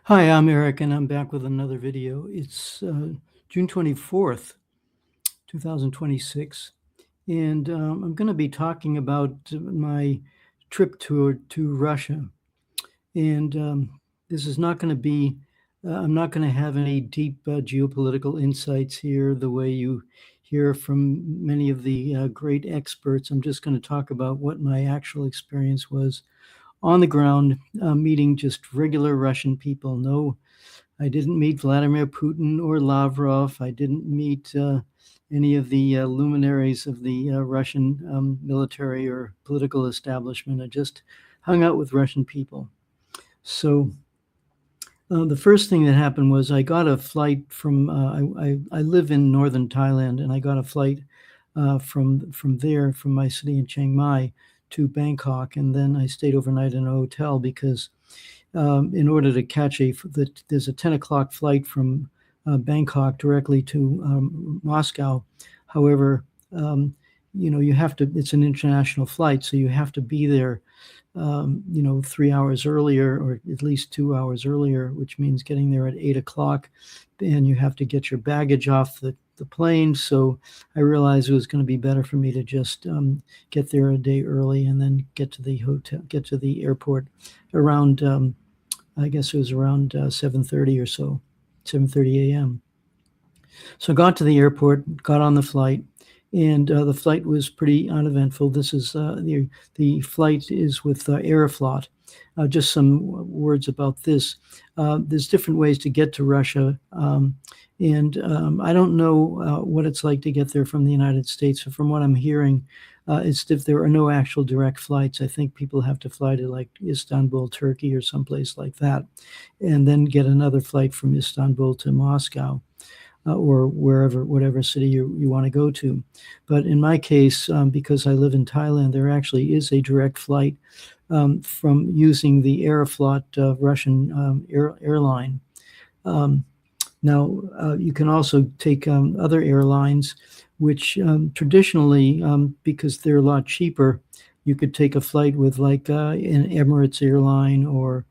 Hi, I'm Eric, and I'm back with another video. It's June 24th, 2026, and I'm going to be talking about my trip to Russia. And this is not going to be, I'm not going to have any deep geopolitical insights here the way you hear from many of the great experts. I'm just going to talk about what my actual experience was on the ground, meeting just regular Russian people. No, I didn't meet Vladimir Putin or Lavrov. I didn't meet any of the luminaries of the Russian military or political establishment. I just hung out with Russian people. So the first thing that happened was I got a flight from, I live in northern Thailand, and I got a flight from there, from my city in Chiang Mai to Bangkok. And then I stayed overnight in a hotel because in order to catch there's a 10 o'clock flight from Bangkok directly to Moscow. However, you have to, it's an international flight, so you have to be there, 3 hours earlier, or at least 2 hours earlier, which means getting there at 8 o'clock. And you have to get your baggage off the plane. So I realized it was going to be better for me to just get there a day early and then get to the airport around, I guess it was around 7:30 or so, 7:30 a.m. So I got to the airport, got on the flight, and the flight was pretty uneventful. This is the flight is with Aeroflot. Just some words about this. There's different ways to get to Russia, and I don't know what it's like to get there from the United States. So from what I'm hearing, it's if there are no actual direct flights. I think people have to fly to like Istanbul, Turkey, or someplace like that, and then get another flight from Istanbul to Moscow. Or whatever city you want to go to. But in my case, because I live in Thailand, there actually is a direct flight from using the Aeroflot Russian airline. Now, you can also take other airlines, which traditionally, because they're a lot cheaper, you could take a flight with like an Emirates airline, or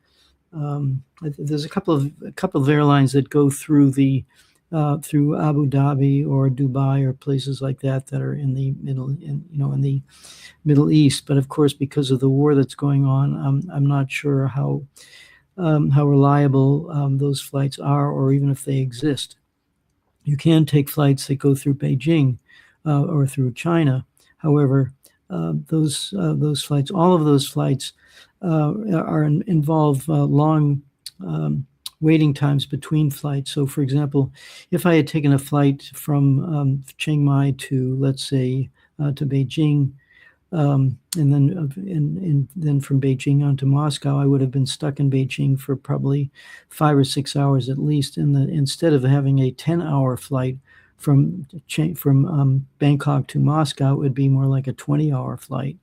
there's a couple of airlines that go through through Abu Dhabi or Dubai or places like that are in the Middle East. But of course, because of the war that's going on, I'm not sure how reliable those flights are, or even if they exist. You can take flights that go through Beijing or through China. However, those flights, all of those flights, involve long waiting times between flights. So, for example, if I had taken a flight from Chiang Mai to, let's say, to Beijing, and then from Beijing on to Moscow, I would have been stuck in Beijing for probably 5 or 6 hours at least. And instead of having a 10-hour flight from Bangkok to Moscow, it would be more like a 20-hour flight,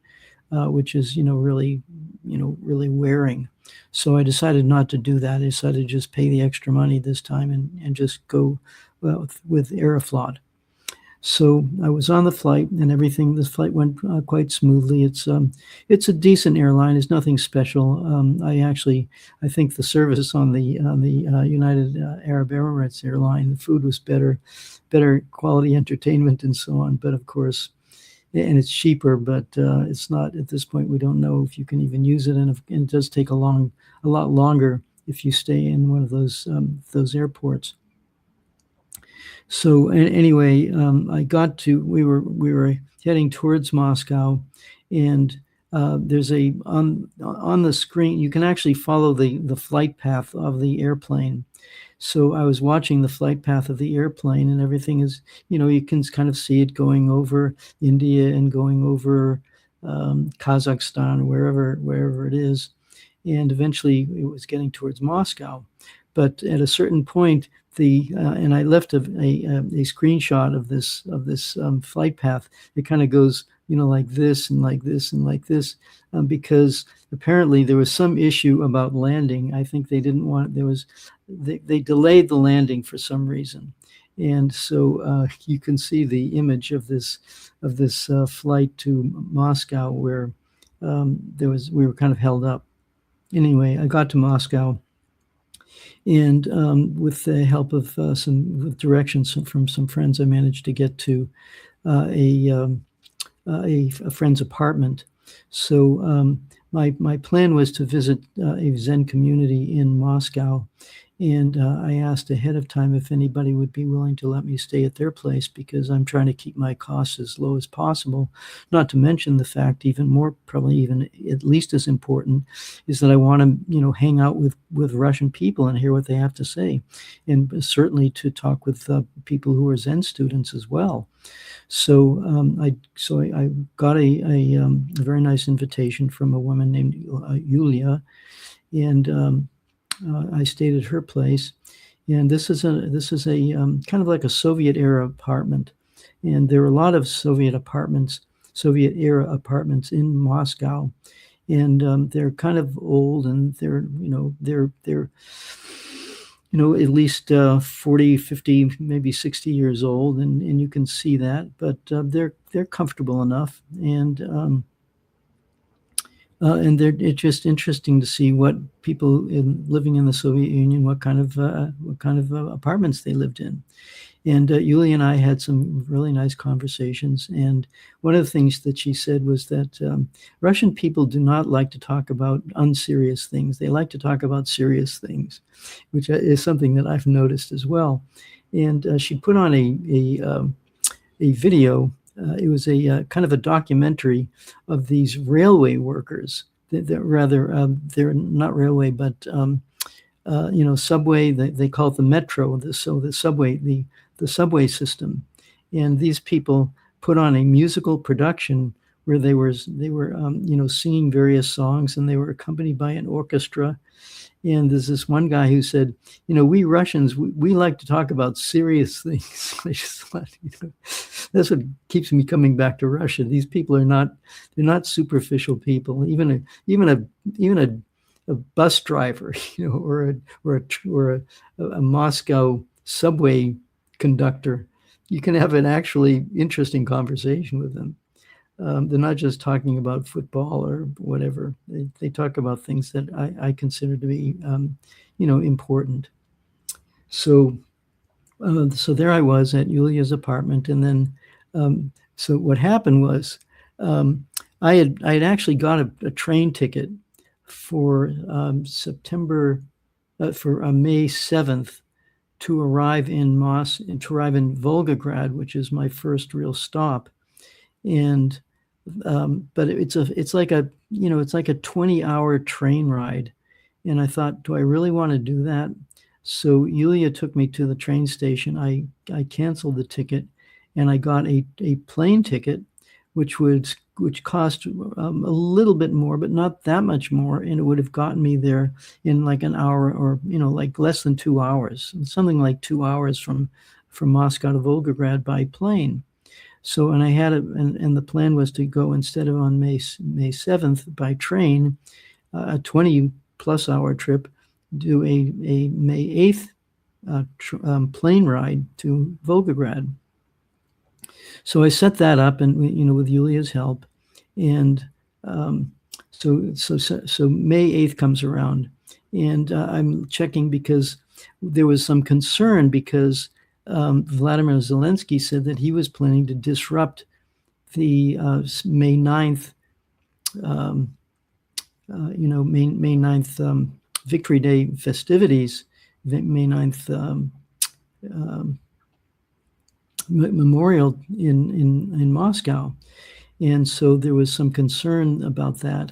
which is really wearing. So I decided not to do that. I decided to just pay the extra money this time and just go with Aeroflot. So I was on the flight, and everything. This flight went quite smoothly. It's a decent airline. It's nothing special. I think the service on the United Arab Emirates airline, the food was better quality entertainment and so on. But of course, and it's cheaper, but it's not, at this point, we don't know if you can even use it, and it does take a lot longer if you stay in one of those airports. So anyway, we were heading towards Moscow, and there's on the screen, you can actually follow the flight path of the airplane. So I was watching the flight path of the airplane, and everything is, you can kind of see it going over India and going over Kazakhstan, or wherever it is. And eventually it was getting towards Moscow. But at a certain point, and I left a screenshot of this flight path. It kind of goes, like this and like this and like this, because apparently there was some issue about landing. I think they didn't want, they delayed the landing for some reason. And so you can see the image of this flight to Moscow, where we were kind of held up. Anyway, I got to Moscow, And with the help of with directions from some friends, I managed to get to a friend's apartment. So my plan was to visit a Zen community in Moscow, and I asked ahead of time if anybody would be willing to let me stay at their place because I'm trying to keep my costs as low as possible. Not to mention the fact, even more, probably even at least as important, is that I want to, hang out with Russian people and hear what they have to say, and certainly to talk with people who are Zen students as well. So I got a very nice invitation from a woman named Yulia, and I stayed at her place. And this is a kind of like a Soviet era apartment, and there are a lot of Soviet era apartments in Moscow, and they're kind of old, and they're at least 40, 50, maybe 60 years old, and you can see that, but they're comfortable enough, and it's just interesting to see what people living in the Soviet Union, what kind of apartments they lived in. And Yulia and I had some really nice conversations. And one of the things that she said was that Russian people do not like to talk about unserious things. They like to talk about serious things, which is something that I've noticed as well. And she put on a video. It was a kind of a documentary of these railway workers. Rather, they're not railway, but subway. They call it the metro. The subway, the subway system, and these people put on a musical production where they were singing various songs, and they were accompanied by an orchestra. And there's this one guy who said, we Russians, we like to talk about serious things. I just thought, that's what keeps me coming back to Russia. These people they're not superficial people. Even a bus driver, or a Moscow subway conductor, you can have an actually interesting conversation with them. They're not just talking about football or whatever. They talk about things that I consider to be, important. So there I was at Yulia's apartment, and then so what happened was I had actually got a train ticket for May 7th to arrive in Volgograd, which is my first real stop. And but it's like a 20-hour train ride, and I thought, do I really want to do that? So Yulia took me to the train station. I canceled the ticket, and I got a plane ticket, which cost a little bit more, but not that much more, and it would have gotten me there in like an hour, or like less than 2 hours, something like 2 hours from Moscow to Volgograd by plane. So, and I had it, and the plan was to go, instead of on May 7th by train, a 20+ hour trip, do a May 8th plane ride to Volgograd. So I set that up, and with Yulia's help, and so May 8th comes around, and I'm checking because there was some concern because Vladimir Zelensky said that he was planning to disrupt the May 9th, May 9th Victory Day festivities, May 9th memorial in Moscow. And so there was some concern about that.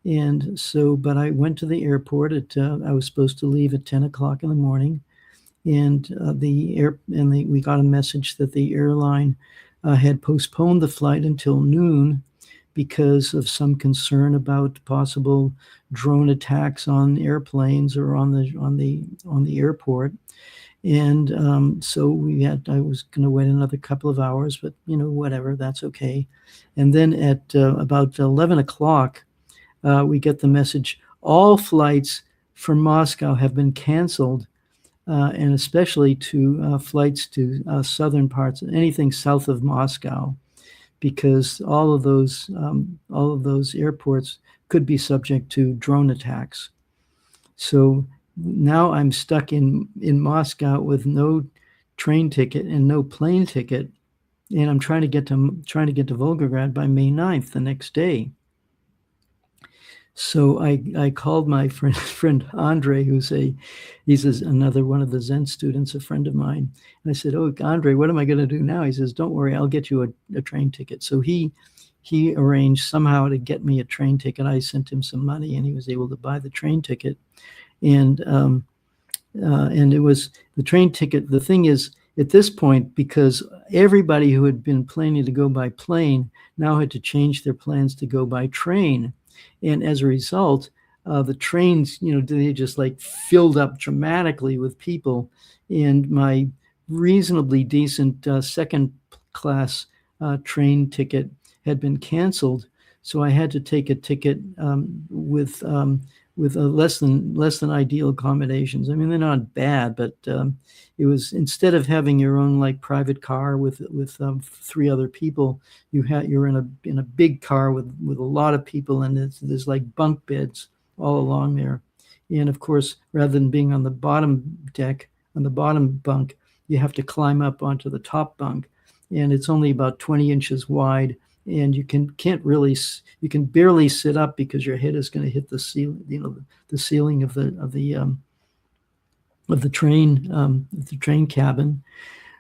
And so, but I went to the airport I was supposed to leave at 10 o'clock in the morning. And we got a message that the airline had postponed the flight until noon because of some concern about possible drone attacks on airplanes or on the airport. And so I was going to wait another couple of hours, but whatever, that's okay. And then at about 11 o'clock, we get the message: all flights from Moscow have been canceled. And especially to flights to southern parts, anything south of Moscow, because all of those airports could be subject to drone attacks. So now I'm stuck in Moscow with no train ticket and no plane ticket, and I'm trying to get to Volgograd by May 9th, the next day. So I called my friend Andre, he's another one of the Zen students, a friend of mine. And I said, "Oh, Andre, what am I going to do now?" He says, "Don't worry, I'll get you a train ticket." So he arranged somehow to get me a train ticket. I sent him some money, and he was able to buy the train ticket. And it was the train ticket. The thing is, at this point, because everybody who had been planning to go by plane now had to change their plans to go by train. And as a result, the trains, they just like filled up dramatically with people. And my reasonably decent second class train ticket had been canceled. So I had to take a ticket with less than ideal accommodations. I mean, they're not bad, but it was, instead of having your own like private car with three other people, you're in a big car with a lot of people, and there's like bunk beds all along there. And of course, rather than being on the bottom deck, on the bottom bunk, you have to climb up onto the top bunk, and it's only about 20 inches wide, and you can barely sit up because your head is going to hit the ceiling, the ceiling of the train cabin.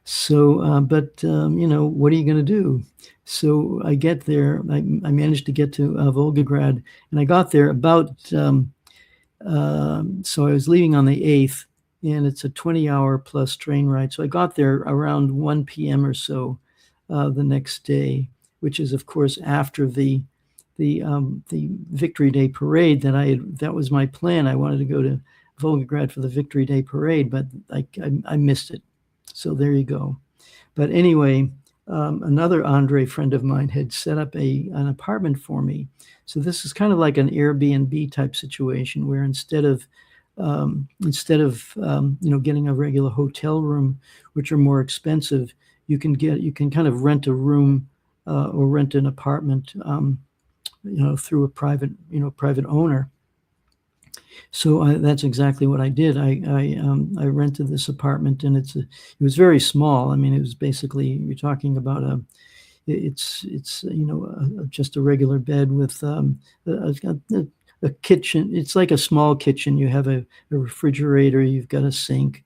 So, but what are you going to do? So I get there. I managed to get to Volgograd, and I got there about. So I was leaving on the 8th, and it's a 20-hour plus train ride. So I got there around 1 p.m. or so the next day, which is, of course, after the Victory Day parade that was my plan. I wanted to go to Volgograd for the Victory Day parade, but I missed it. So there you go. But anyway, another Andre friend of mine had set up an apartment for me. So this is kind of like an Airbnb type situation where instead of getting a regular hotel room, which are more expensive, you can kind of rent a room or rent an apartment, through a private owner. So that's exactly what I did. I rented this apartment, and it was very small. I mean, it was basically, you're talking about it's just a regular bed with a kitchen. It's like a small kitchen. You have a refrigerator. You've got a sink.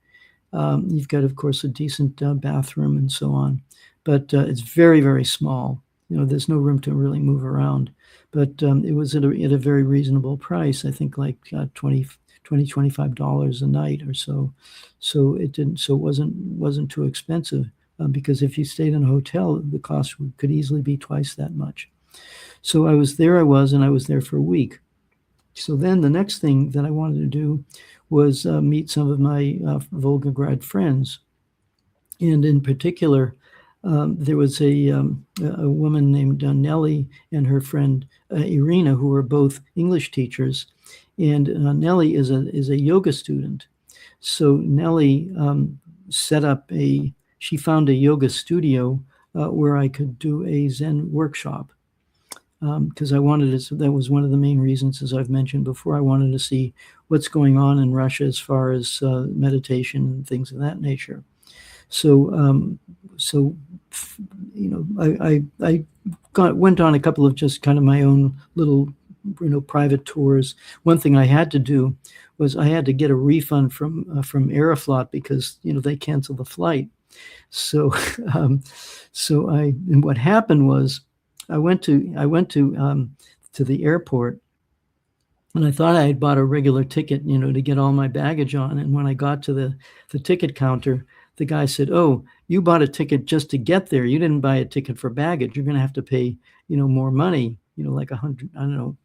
You've got, of course, a decent bathroom and so on. But it's very, very small. There's no room to really move around. But it was at a very reasonable price. I think like $25 a night or so. So it wasn't too expensive, because if you stayed in a hotel, the cost could easily be twice that much. So I was there for a week. So then the next thing that I wanted to do was meet some of my Volgograd friends. And in particular, there was a woman named Nellie and her friend Irina, who were both English teachers. And Nellie is a yoga student. So Nellie she found a yoga studio where I could do a Zen workshop. Because I wanted to, that was one of the main reasons, as I've mentioned before, I wanted to see what's going on in Russia as far as meditation and things of that nature. So, I went on a couple of just kind of my own little, private tours. One thing I had to do was I had to get a refund from Aeroflot because, they canceled the flight. So, and what happened was, I went to the airport, and I thought I had bought a regular ticket, to get all my baggage on. And when I got to the ticket counter, the guy said, "Oh, you bought a ticket just to get there. You didn't buy a ticket for baggage. You're going to have to pay, more money, like 100, I don't know.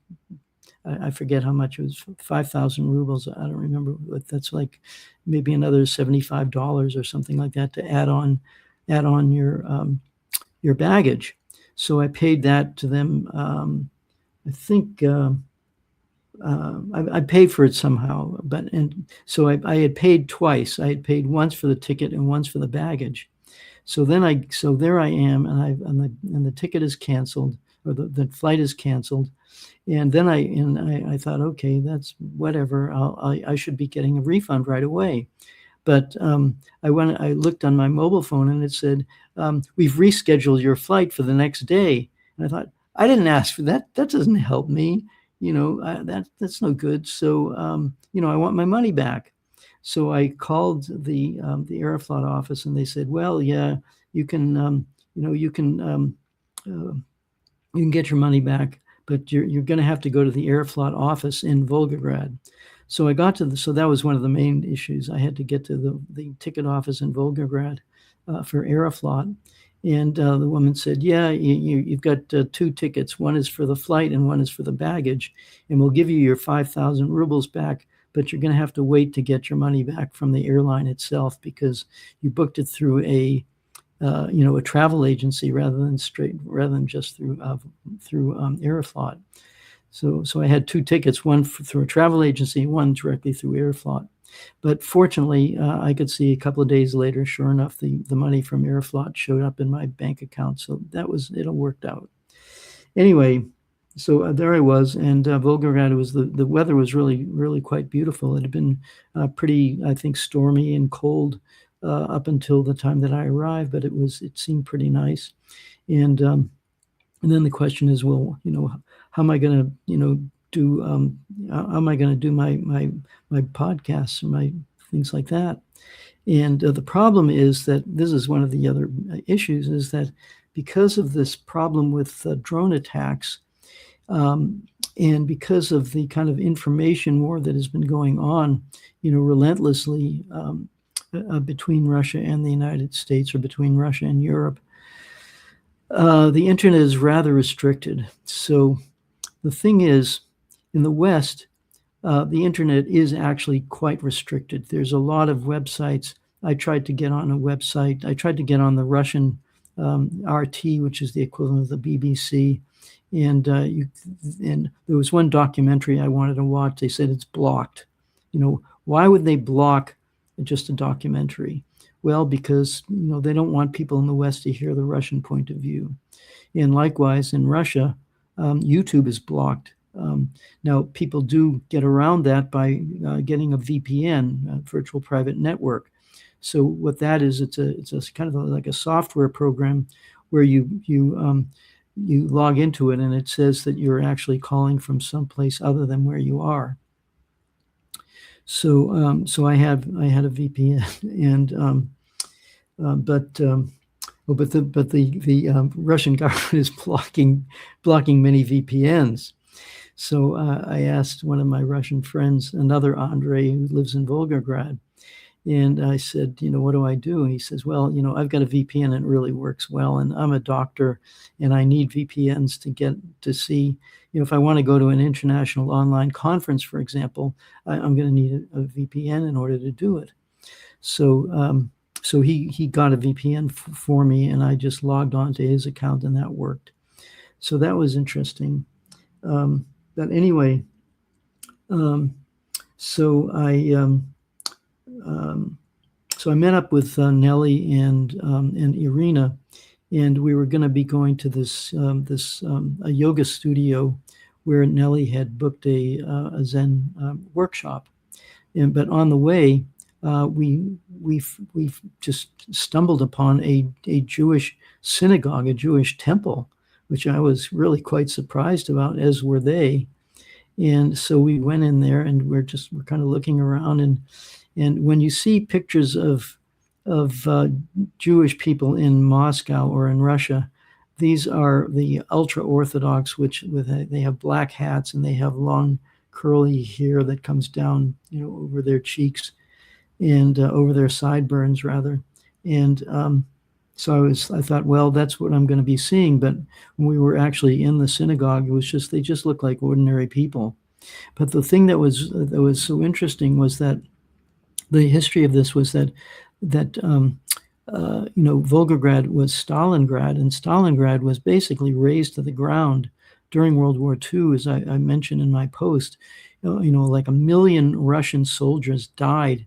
I forget how much it was, 5,000 rubles. I don't remember, but that's like maybe another $75 or something like that to add on your baggage." So I paid that to them. I think I paid for it somehow, so I had paid twice. I had paid once for the ticket and once for the baggage. So there I am, and the ticket is canceled. or the flight is canceled. And then I thought, okay, that's whatever. I should be getting a refund right away. But I looked on my mobile phone and it said, we've rescheduled your flight for the next day. And I thought, I didn't ask for that. That doesn't help me. That's no good. So, I want my money back. So I called the Aeroflot office and they said, well, yeah, you can, you can get your money back, but you're going to have to go to the Aeroflot office in Volgograd. So I got to so that was one of the main issues. I had to get to the ticket office in Volgograd for Aeroflot. And the woman said, yeah, you've got 2 tickets. One is for the flight and one is for the baggage. And we'll give you your 5,000 rubles back, but you're going to have to wait to get your money back from the airline itself because you booked it through a travel agency rather than just through Aeroflot. So I had 2 tickets, one through a travel agency, one directly through Aeroflot. But fortunately, I could see a couple of days later, sure enough, the money from Aeroflot showed up in my bank account. So it all worked out. Anyway, so there I was, and Volgograd the weather was really, really quite beautiful. It had been pretty, I think, stormy and cold up until the time that I arrived, but it seemed pretty nice. And then the question is, well, how am I going to, do, how am I going to do my podcasts or my things like that? And the problem is that this is one of the other issues is that because of this problem with drone attacks, and because of the kind of information war that has been going on, relentlessly between Russia and the United States or between Russia and Europe, the internet is rather restricted. So the thing is, in the West, the internet is actually quite restricted. There's a lot of websites. I tried to get on a website. I tried to get on the Russian RT, which is the equivalent of the BBC. And there was one documentary I wanted to watch. They said it's blocked. Why would they block just a documentary? Well, because they don't want people in the West to hear the Russian point of view. And likewise, in Russia, YouTube is blocked. Now, people do get around that by getting a VPN, a virtual private network. So what that is, it's a kind of like a software program where you log into it and it says that you're actually calling from someplace other than where you are. So I had a VPN, and but the Russian government is blocking many VPNs. So I asked one of my Russian friends, another Andre who lives in Volgograd, and I said, what do I do? And he says, well, I've got a VPN and it really works well. And I'm a doctor and I need VPNs to get to see, if I want to go to an international online conference, for example, I'm going to need a VPN in order to do it. So he got a VPN for me and I just logged on to his account and that worked. So that was interesting. But anyway, so I met up with Nellie and Irina, and we were going to be going to this a yoga studio where Nellie had booked a Zen workshop. But on the way, we've just stumbled upon a Jewish synagogue, a Jewish temple, which I was really quite surprised about, as were they. And so we went in there, and we're kind of looking around, and when you see pictures of Jewish people in Moscow or in Russia, these are the ultra-Orthodox, they have black hats and they have long curly hair that comes down, over their cheeks and over their sideburns rather. And so I thought, well, that's what I'm going to be seeing. But when we were actually in the synagogue, they just looked like ordinary people. But the thing that was so interesting was that the history of this was that Volgograd was Stalingrad, and Stalingrad was basically razed to the ground during World War II, as I mentioned in my post. Like 1 million Russian soldiers died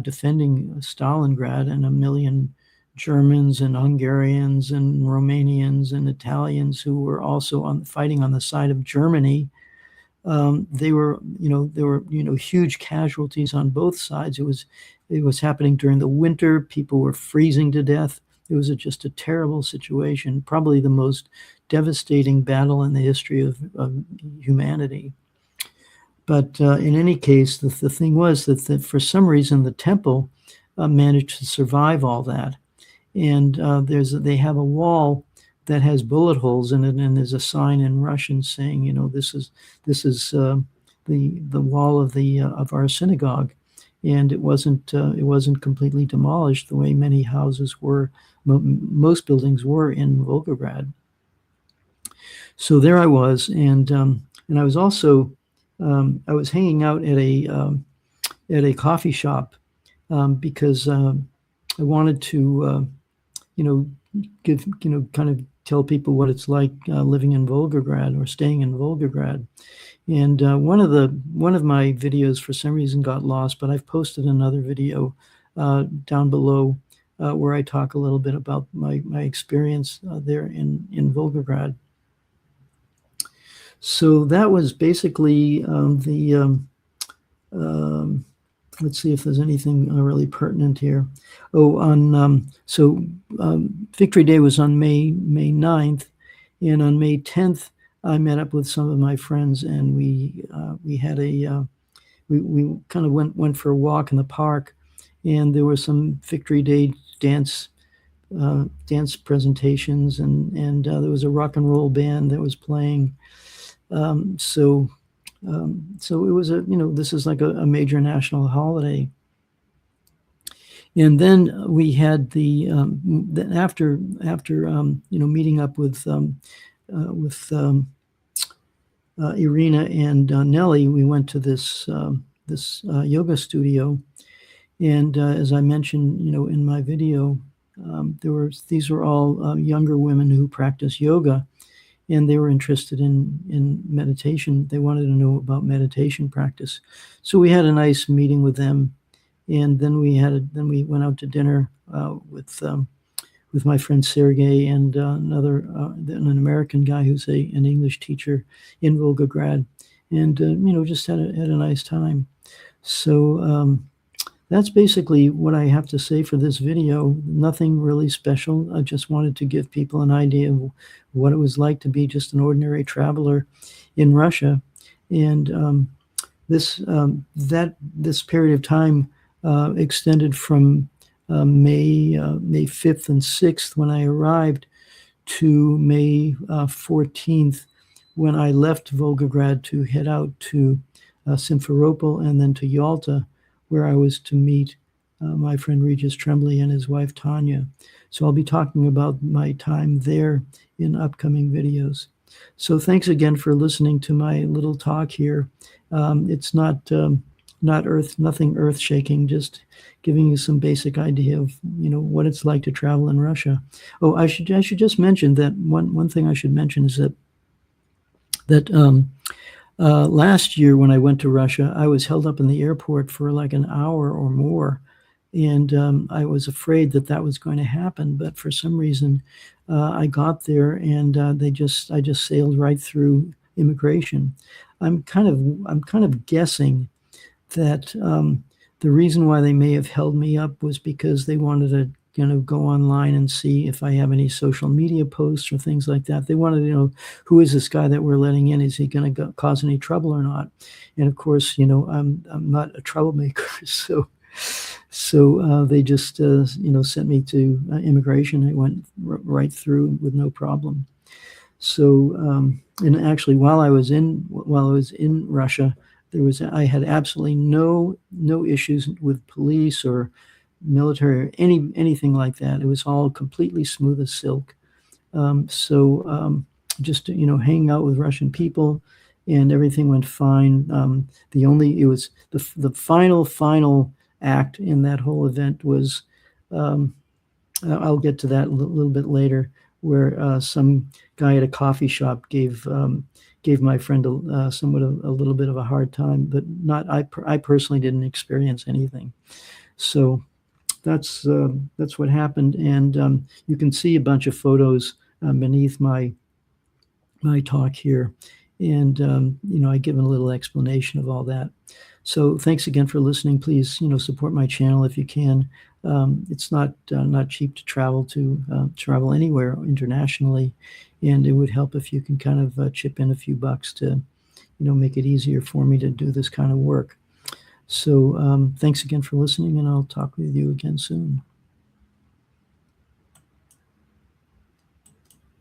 defending Stalingrad, and 1 million Germans and Hungarians and Romanians and Italians who were also fighting on the side of Germany. There were huge casualties on both sides. It was happening during the winter. People were freezing to death. It was just a terrible situation, probably the most devastating battle in the history of humanity. But in any case, the thing was that for some reason the temple managed to survive all that. And they have a wall that has bullet holes in it, and there's a sign in Russian saying, this is the wall of our synagogue, and it wasn't completely demolished the way many houses were, most buildings were in Volgograd. So there I was, and I was also I was hanging out at a coffee shop because I wanted to give kind of tell people what it's like living in Volgograd or staying in Volgograd. And one of my videos for some reason got lost, but I've posted another video down below where I talk a little bit about my experience there in Volgograd. So that was basically let's see if there's anything really pertinent here. Victory Day was on May 9th, and on May 10th, I met up with some of my friends, and we had we kind of went for a walk in the park, and there were some Victory Day dance presentations, and there was a rock and roll band that was playing. So it was this is like a major national holiday. And then we had after meeting up with Irina and Nellie, we went to this yoga studio, and as I mentioned, in my video, these were all younger women who practice yoga. And they were interested in meditation. They wanted to know about meditation practice. So we had a nice meeting with them, and then we went out to dinner with my friend Sergey and an American guy who's an English teacher in Volgograd, and just had a nice time. So that's basically what I have to say for this video. Nothing really special. I just wanted to give people an idea of what it was like to be just an ordinary traveler in Russia. And this period of time extended from May 5th and 6th when I arrived to May 14th when I left Volgograd to head out to Simferopol and then to Yalta, where I was to meet my friend Regis Tremblay and his wife Tanya. So I'll be talking about my time there in upcoming videos. So thanks again for listening to my little talk here. It's nothing earth-shaking, just giving you some basic idea of what it's like to travel in Russia. Oh, I should just mention that one thing I should mention is that last year when I went to Russia, I was held up in the airport for like an hour or more, and I was afraid that was going to happen. But for some reason, I got there, and I just sailed right through immigration. I'm kind of guessing that the reason why they may have held me up was because they wanted to go online and see if I have any social media posts or things like that. They wanted to know, who is this guy that we're letting in? Is he going to cause any trouble or not? And of course, I'm not a troublemaker, so they just sent me to immigration. I went right through with no problem. So and actually, while I was in Russia, I had absolutely no issues with police or military or anything like that. It was all completely smooth as silk. Just hanging out with Russian people, and everything went fine. It was the final act in that whole event was I'll get to that a little bit later, where some guy at a coffee shop gave my friend a little bit of a hard time, but I personally didn't experience anything. So that's what happened, and you can see a bunch of photos beneath my talk here, and I give a little explanation of all that. So thanks again for listening. Please, support my channel if you can. It's not cheap to travel anywhere internationally, and it would help if you can kind of chip in a few bucks to make it easier for me to do this kind of work. So thanks again for listening, and I'll talk with you again soon.